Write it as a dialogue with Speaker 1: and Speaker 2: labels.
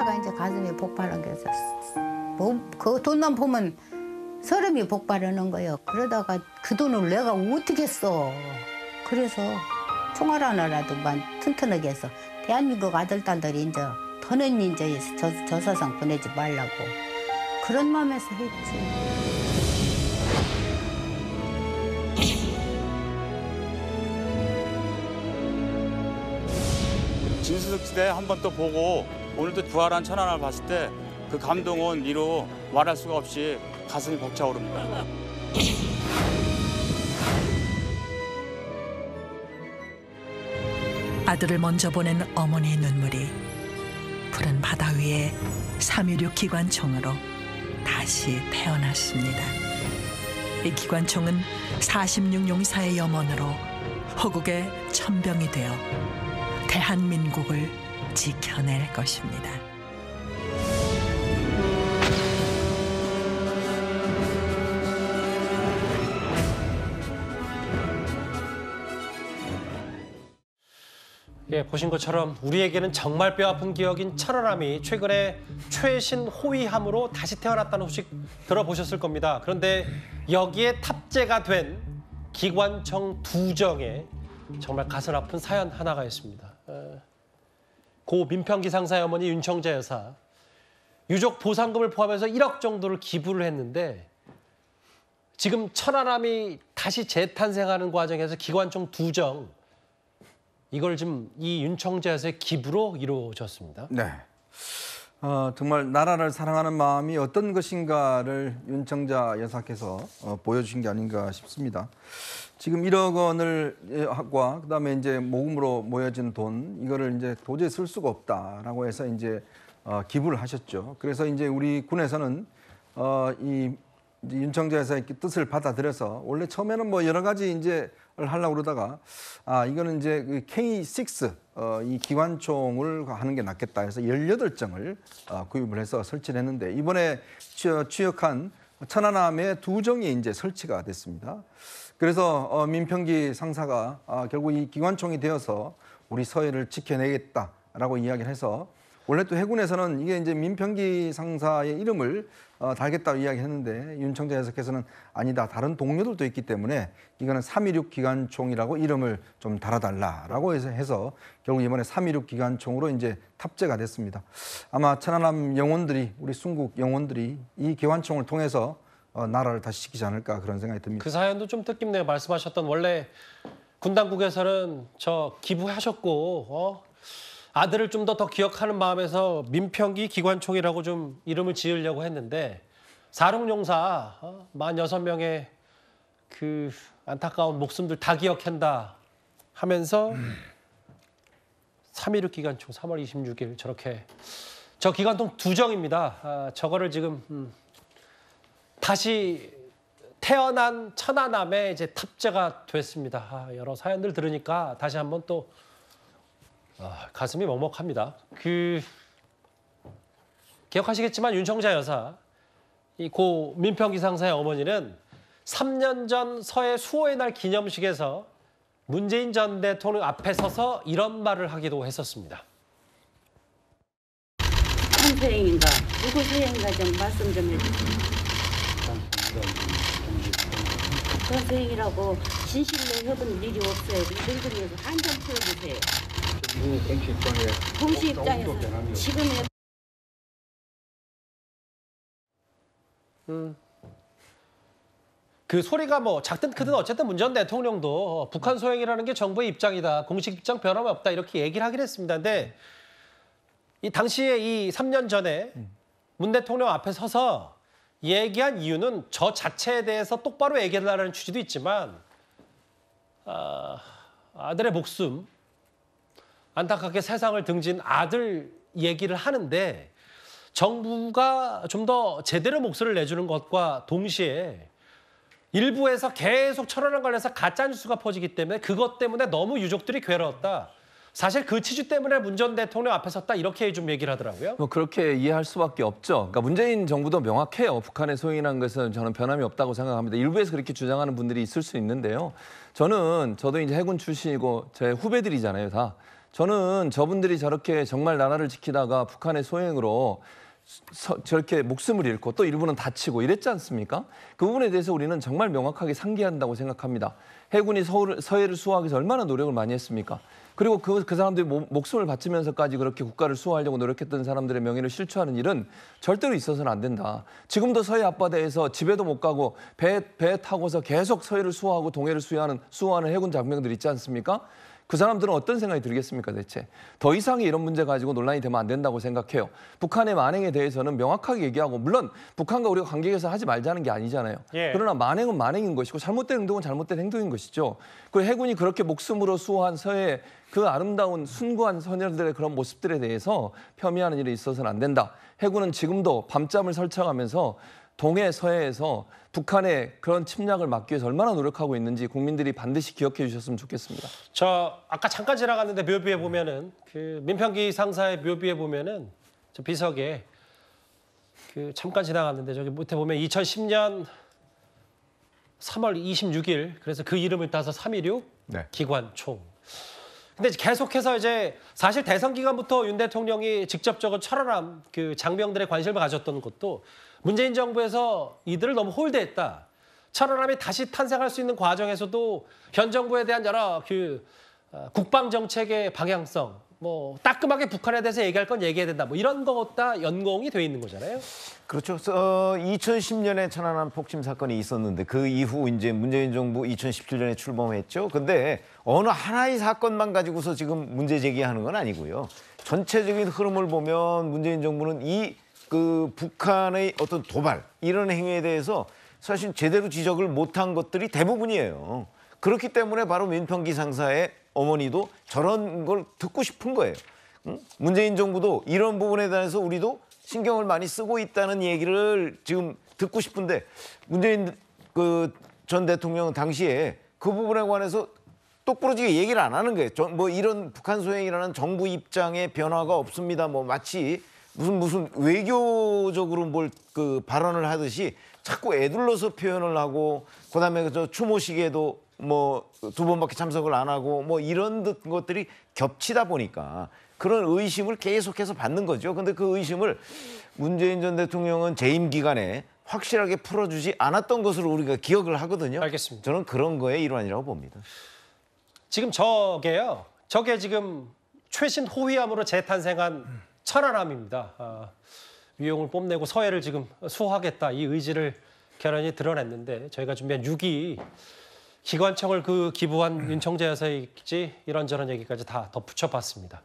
Speaker 1: 그러다가 이제 가슴이 폭발한 게서 그 돈만 보면 서름이 폭발하는 거예요. 그러다가 그 돈을 내가 어떻게 써? 그래서 총알 하나라도만 튼튼하게 해서 대한민국 아들, 딸들이 이제 더는 이제 저 세상 보내지 말라고 그런 마음에서 했지.
Speaker 2: 진수석지대 한 번 또 보고 오늘도 부활한 천안을 봤을 때 그 감동은 이루 말할 수가 없이 가슴이 벅차오릅니다.
Speaker 3: 아들을 먼저 보낸 어머니의 눈물이 푸른 바다 위에 316 기관총으로 다시 태어났습니다. 이 기관총은 46 용사의 염원으로 호국의 천병이 되어 대한민국을 지켜낼 것입니다.
Speaker 4: 예, 보신 것처럼 우리에게는 정말 뼈아픈 기억인 천안함이 최근에 최신 호위함으로 다시 태어났다는 소식 들어보셨을 겁니다. 그런데 여기에 탑재가 된 기관총 2정에 정말 가슴 아픈 사연 하나가 있습니다. 고 민평기 상사의 어머니 윤청자 여사, 유족 보상금을 포함해서 1억 정도를 기부를 했는데 지금 천안함이 다시 재탄생하는 과정에서 기관총 2정, 이걸 지금 이 윤청자 여사의 기부로 이루어졌습니다.
Speaker 5: 네. 정말 나라를 사랑하는 마음이 어떤 것인가를 윤청자 여사께서 보여주신 게 아닌가 싶습니다. 지금 1억 원을 하고 그다음에 이제 모금으로 모여진 돈 이거를 이제 도저히 쓸 수가 없다라고 해서 이제 기부를 하셨죠. 그래서 이제 우리 군에서는 이 윤청자 여사의 뜻을 받아들여서 원래 처음에는 뭐 여러 가지 이제 하려고 그러다가 이거는 이제 그 K6 이 기관총을 하는 게 낫겠다 해서 18정을 구입을 해서 설치를 했는데 이번에 취역한 천안함의 2정이 이제 설치가 됐습니다. 그래서 민평기 상사가 결국 이 기관총이 되어서 우리 서해를 지켜내겠다라고 이야기를 해서 원래 또 해군에서는 이게 이제 민평기 상사의 이름을 달겠다고 이야기했는데 윤청자 여사께서는 아니다, 다른 동료들도 있기 때문에 이거는 316 기관총이라고 이름을 좀 달아달라라고 해서 결국 이번에 316 기관총으로 이제 탑재가 됐습니다. 아마 천안함 영혼들이, 우리 순국 영혼들이 이 기관총을 통해서 나라를 다시 지키지 않을까 그런 생각이 듭니다.
Speaker 4: 그 사연도 좀 뜻깊네요. 말씀하셨던 원래 군 당국에서는 저 기부하셨고 아들을 좀 더 기억하는 마음에서 민평기 기관총이라고 좀 이름을 지으려고 했는데 사륙용사 46명의 그 안타까운 목숨들 다 기억한다 하면서 3.16 기관총 3월 26일 저렇게 저 기관총 2정입니다. 저거를 지금 다시 태어난 천안함에 이제 탑재가 됐습니다. 여러 사연들 들으니까 다시 한번 또 가슴이 먹먹합니다. 기억하시겠지만 윤청자 여사, 이 고 민평기 상사의 어머니는 3년 전 서해 수호의 날 기념식에서 문재인 전 대통령 앞에 서서 이런 말을 하기도 했었습니다.
Speaker 6: 무슨 서행인가, 누구 서행인가 좀 말씀 좀 해주세요. 북한 서행이라고 진실로 해본 일이 없어요. 늙은이에서 한점 풀어주세요. 동시 입장에서 지금의
Speaker 4: 그 소리가 뭐 작든 크든 어쨌든 문 전 대통령도 북한 소행이라는 게 정부의 입장이다. 공식 입장 변함이 없다. 이렇게 얘기를 하긴 했습니다. 근데 이 당시에 이 3년 전에 문 대통령 앞에 서서 얘기한 이유는 저 자체에 대해서 똑바로 얘기하려는 취지도 있지만 아들의 목숨, 안타깝게 세상을 등진 아들 얘기를 하는데 정부가 좀 더 제대로 목소리를 내주는 것과 동시에 일부에서 계속 천안함 관련해서 가짜뉴스가 퍼지기 때문에 그것 때문에 너무 유족들이 괴로웠다. 사실 그 취지 때문에 문 전 대통령 앞에 섰다 이렇게 좀 얘기를 하더라고요.
Speaker 7: 뭐 그렇게 이해할 수밖에 없죠. 그러니까 문재인 정부도 명확해요. 북한의 소행이라는 것은 저는 변함이 없다고 생각합니다. 일부에서 그렇게 주장하는 분들이 있을 수 있는데요. 저도 이제 해군 출신이고 제 후배들이잖아요, 다. 저는 저분들이 저렇게 정말 나라를 지키다가 북한의 소행으로 저렇게 목숨을 잃고 또 일부는 다치고 이랬지 않습니까? 그 부분에 대해서 우리는 정말 명확하게 상기한다고 생각합니다. 해군이 서해를 수호하기 위해서 얼마나 노력을 많이 했습니까? 그리고 그 사람들이 목숨을 바치면서까지 그렇게 국가를 수호하려고 노력했던 사람들의 명예를 실추하는 일은 절대로 있어서는 안 된다. 지금도 서해 앞바다에서 집에도 못 가고 배 타고서 계속 서해를 수호하고 동해를 수호하는 해군 장병들 있지 않습니까? 그 사람들은 어떤 생각이 들겠습니까, 대체? 더 이상의 이런 문제 가지고 논란이 되면 안 된다고 생각해요. 북한의 만행에 대해서는 명확하게 얘기하고, 물론 북한과 우리가 관계 개선 하지 말자는 게 아니잖아요.
Speaker 4: 예.
Speaker 7: 그러나 만행은 만행인 것이고 잘못된 행동은 잘못된 행동인 것이죠. 그리고 해군이 그렇게 목숨으로 수호한 서해 그 아름다운 순고한 소녀들의 그런 모습들에 대해서 폄훼하는 일이 있어서는 안 된다. 해군은 지금도 밤잠을 설쳐가면서 동해 서해에서 북한의 그런 침략을 막기 위해서 얼마나 노력하고 있는지 국민들이 반드시 기억해 주셨으면 좋겠습니다.
Speaker 4: 저 아까 잠깐 지나갔는데 묘비에 보면은 그 민평기 상사의 묘비에 보면은 저 비석에 그 잠깐 지나갔는데 저기 밑에 보면 2010년 3월 26일 그래서 그 이름을 따서 3.16
Speaker 8: 네.
Speaker 4: 기관총. 근데 계속해서 이제 사실 대선 기간부터 윤 대통령이 직접적으로 철원함 그 장병들의 관심을 가졌던 것도 문재인 정부에서 이들을 너무 홀대했다. 철원함이 다시 탄생할 수 있는 과정에서도 현 정부에 대한 여러 그 국방 정책의 방향성, 뭐 따끔하게 북한에 대해서 얘기할 건 얘기해야 된다. 뭐 이런 거 다 연공이 돼 있는 거잖아요.
Speaker 8: 그렇죠. 2010년에 천안함 폭침 사건이 있었는데 그 이후 이제 문재인 정부 2017년에 출범했죠. 근데 어느 하나의 사건만 가지고서 지금 문제 제기하는 건 아니고요. 전체적인 흐름을 보면 문재인 정부는 그 북한의 어떤 도발 이런 행위에 대해서 사실 제대로 지적을 못한 것들이 대부분이에요. 그렇기 때문에 바로 민평기 상사의 어머니도 저런 걸 듣고 싶은 거예요. 문재인 정부도 이런 부분에 대해서 우리도 신경을 많이 쓰고 있다는 얘기를 지금 듣고 싶은데 문재인 그 전 대통령은 당시에 그 부분에 관해서 똑부러지게 얘기를 안 하는 거예요. 뭐 이런 북한 소행이라는 정부 입장의 변화가 없습니다. 뭐 마치 무슨 외교적으로 뭘 그 발언을 하듯이 자꾸 애둘러서 표현을 하고 그다음에 저 추모식에도 뭐 2번밖에 참석을 안 하고 뭐 이런 것들이 겹치다 보니까 그런 의심을 계속해서 받는 거죠. 근데 그 의심을 문재인 전 대통령은 재임 기간에 확실하게 풀어주지 않았던 것으로 우리가 기억을 하거든요.
Speaker 4: 알겠습니다.
Speaker 8: 저는 그런 거의 일환이라고 봅니다.
Speaker 4: 지금 저게 지금 최신 호위함으로 재탄생한 천안함입니다. 위용을 뽐내고 서해를 지금 수호하겠다 이 의지를 결연히 드러냈는데 저희가 준비한 6위 기관총을 그 기부한 윤 총재 여사일지 이런저런 얘기까지 다 덧붙여봤습니다.